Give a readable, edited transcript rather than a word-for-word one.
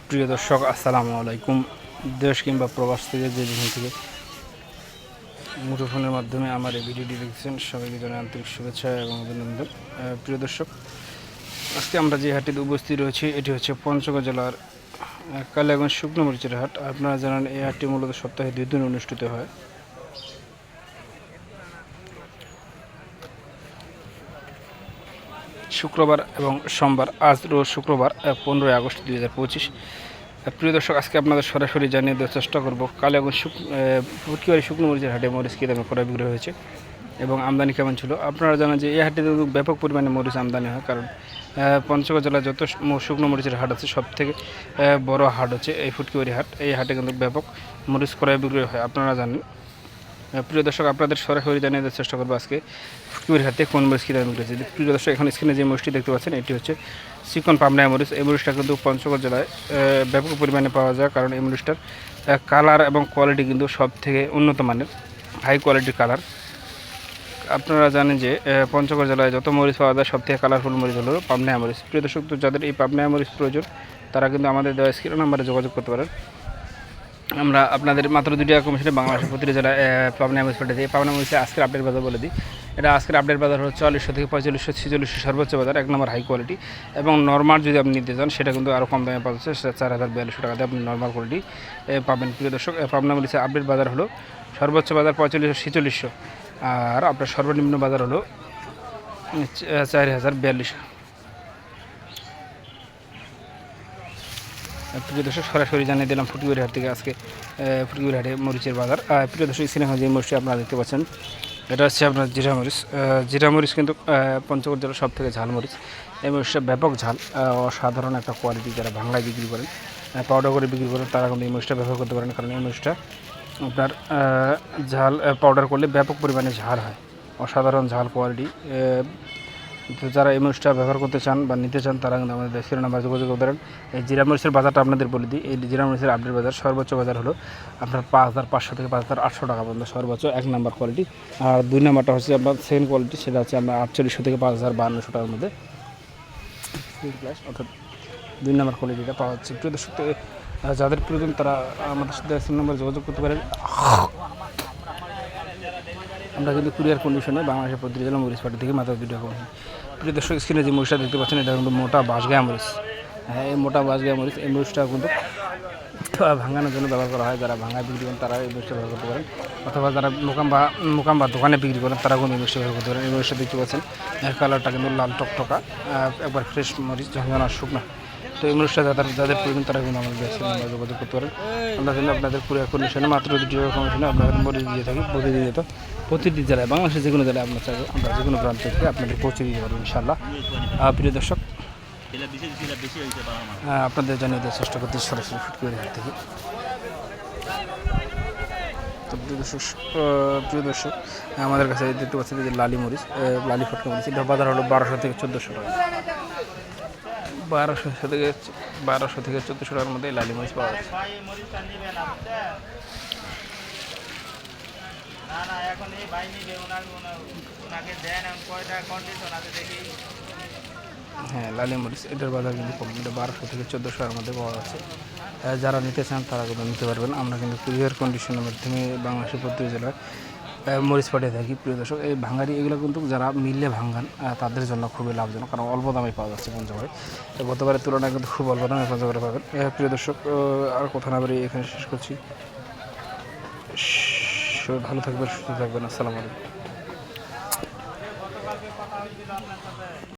প্রিয় দর্শক আসসালামু আলাইকুম। দেশ কিংবা প্রবাস থেকে যে যেখান থেকে মুঠোফোনের মাধ্যমে আমার এই ভিডিওটি দেখছেন সবাইকে জানাই আন্তরিক শুভেচ্ছা এবং অভিনন্দন। প্রিয় দর্শক, আজকে আমরা যে হাটটিতে উপস্থিত রয়েছি এটি হচ্ছে পঞ্চগড় জেলার কালিয়াগঞ্জ শুকনো মরিচের হাট। আপনারা জানেন এই হাটটি মূলত সপ্তাহে 2 দিন অনুষ্ঠিত হয়। শুক্রবার এবং সোমবার। আজ রোজ শুক্রবার 15 আগস্ট 2025। প্রিয় দর্শক, আজকে আপনাদের সরাসরি জানিয়ে দেওয়ার চেষ্টা করব কালিয়াগঞ্জ ফুটকিবাড়ি শুকনো মরিচের হাটে মরিচ কী দামে ক্রয় বিক্রয় হয়েছে এবং আমদানি কেমন ছিল। আপনারা জানেন যে এই হাটটিতে ব্যাপক পরিমাণে মরিচ আমদানি হয়, কারণ পঞ্চগড় জেলায় যত শুকনো মরিচের হাট আছে সব থেকে বড় হাট হচ্ছে এই ফুটকিবাড়ি হাট। এই হাটে কিন্তু ব্যাপক মরিচ ক্রয় বিক্রয় হয়, আপনারা জানেন। প্রিয় দর্শক, আপনাদের সরাসরি জানিয়ে দেওয়ার চেষ্টা করবো আজকে ফুটকিবাড়ি হাতে কোন মরিচ কী দামে রয়েছে। প্রিয় দর্শক, এখন স্ক্রিনে যে মরিচটি দেখতে পাচ্ছেন এটি হচ্ছে চিকন পাবনায় মরিচ। এই মরিচটা কিন্তু পঞ্চগড় জেলায় ব্যাপক পরিমাণে পাওয়া যায়, কারণ এই মরিচটার কালার এবং কোয়ালিটি কিন্তু সব থেকে উন্নত মানের, হাই কোয়ালিটির কালার। আপনারা জানেন যে পঞ্চগড় জেলায় যত মরিচ পাওয়া যায় সব থেকে কালারফুল মরিচ হলো পাবনায় মরিচ। প্রিয় দর্শক, তো যাদের এই পাবনায় মরিচ প্রয়োজন তারা কিন্তু আমাদের দেওয়া স্ক্রিন নাম্বারে যোগাযোগ করতে পারেন। আমরা আপনাদের মাত্র 2 টাকা কমিশনে বাংলাদেশের প্রতিটি জেলায় পাবনা মরিচ পাঠিয়ে দিই। পাবনা মরিচে আজকের আপডেট বাজার বলে দিই। এটা আজকের আপডেট বাজার হচ্ছে 4400 থেকে 4500 4600 সর্বোচ্চ বাজার, 1 নম্বর হাই কোয়ালিটি। এবং নর্মাল যদি আপনি নিতে চান সেটা কিন্তু আরও কম দামে পাওয়া যাচ্ছে, সেটা 4042 টাকাতে আপনি নর্মাল কোয়ালিটি পাবেন। প্রিয় দর্শক, পাবনা মরিচের আপডেট বাজার হলো সর্বোচ্চ বাজার 4500 4600, আর আপনার সর্বনিম্ন বাজার হলো 4042। প্রিয় দর্শক, সরাসরি জানিয়ে দিলাম ফুটকিবাড়ি হাট থেকে আজকে ফুটকিবাড়ি হাটে মরিচের বাজার। প্রিয় দর্শক, সিনেমা যে মরিচটি আপনারা দেখতে পাচ্ছেন এটা হচ্ছে আপনার জিরা মরিচ। জিরা মরিচ কিন্তু পঞ্চগড় জেলার সব থেকে ঝাল মরিচ। এই মরিচটা ব্যাপক ঝাল, অসাধারণ একটা কোয়ালিটি। যারা বাংলায় বিক্রি করেন, পাউডার করে বিক্রি করেন, তারা কিন্তু এই মরিচটা ব্যবহার করতে পারেন, কারণ এই মরিচটা আপনার ঝাল পাউডার করলে ব্যাপক পরিমাণে ঝাল হয়, অসাধারণ ঝাল কোয়ালিটি। তো যারা এই মরিচটা ব্যবহার করতে চান বা নিতে চান তারা কিন্তু আমাদের দেশের নাম্বার যোগাযোগ করতে পারেন। এই জিরা মরিচের বাজারটা আপনাদের বলে দিই। এই জিরা মরিচের আপডেট বাজার সর্বোচ্চ বাজার হলো আপনার 5500 থেকে 5800 টাকা পর্যন্ত সর্বোচ্চ 1 নাম্বার কোয়ালিটি। আর 2 নাম্বারটা হচ্ছে আপনার সেকেন্ড কোয়ালিটি, সেটা হচ্ছে আপনার 4800 থেকে 5500 টাকার মধ্যে, অর্থাৎ 2 নাম্বার কোয়ালিটিটা পাওয়া যাচ্ছে। প্রিয় দর্শক, যাদের প্রয়োজন তারা আমাদের সাথে নাম্বারে যোগাযোগ করতে পারেন। আমরা কিন্তু কুরিয়ার কন্ডিশনে বাংলাদেশের প্রতিটি জেলা মরিচ পাটি থেকে মাত্র 2 টাকা কম। প্রিয় দর্শক, স্ক্রিনে যে মরিচটা দেখতে পাচ্ছেন এটা কিন্তু মোটা বাঁশগায়া মরিচ। হ্যাঁ, এই মোটা বাঁশগায়া মরিচ, এই মরিচটা কিন্তু ভাঙানোর জন্য ব্যবহার করা হয়। যারা ভাঙায় বিক্রি করেন তারা এই মরিচটা ব্যবহার করতে পারেন, অথবা যারা মোকাম বা দোকানে বিক্রি করেন তারা কিন্তু এই মরিচটা ব্যবহার করতে পারেন। এই মরিচটা দেখতে পাচ্ছেন এর কালারটা কিন্তু লাল টকটকা, একবার ফ্রেশ মরিচ, ঝাঁঝানো শুকনা। তো এই মরিচটা যাদের প্রয়োজন তারা কিন্তু আমাদের দেশের নাম্বার যোগাযোগ করতে পারেন। আমরা কিন্তু আপনাদের কুরিয়ার কন্ডিশনে মাত্র 2 টাকা কমিশনে আপনাদের মরিচ দিয়ে থাকি প্রতিদিন। যেত প্রতিটি জেলায়, বাংলাদেশের যে কোনো জেলায় আপনার চাইবে আমরা যে কোনো প্রান্ত থেকে আপনাদের পৌঁছে দিতে পারবো ইনশাআল্লাহ। প্রিয় দর্শক, আপনাদের জানিয়ে দেওয়ার চেষ্টা করতে সরাসরি ফুটকিবাড়ি হাট থেকে। তো প্রিয় দর্শক, আমাদের কাছে দেখতে পাচ্ছি যে লালি মরিচ, লালি ফুটকা মরিচ, এটা বাজার হলো 1200 থেকে 1400 টাকা। 1200 থেকে 1400 টাকার মধ্যে লালি মরিচ পাওয়া যাচ্ছে। হ্যাঁ, লালি মরিচ এটার বাজার কিন্তু কম, এটা 1200 থেকে 1400 টাকার মধ্যে পাওয়া যাচ্ছে। যারা নিতে চান তারা কিন্তু নিতে পারবেন। আমরা কিন্তু কুরিয়ার কন্ডিশনের মাধ্যমে বাংলাদেশের প্রতিটি জেলায় মরিচ পাঠিয়ে থাকি। প্রিয় দর্শক, এই ভাঙারি এগুলো কিন্তু যারা মিলে ভাঙান তাদের জন্য খুবই লাভজনক, কারণ অল্প দামে পাওয়া যাচ্ছে পঞ্চগড়ে। তো গতবারের তুলনায় কিন্তু খুব অল্প দামে পঞ্চগড়ে পাবেন। প্রিয় দর্শক, আর কথা না বলে এখানে শেষ করছি। ভালো থাকবেন, সুস্থ থাকবেন। আসসালামু আলাইকুম।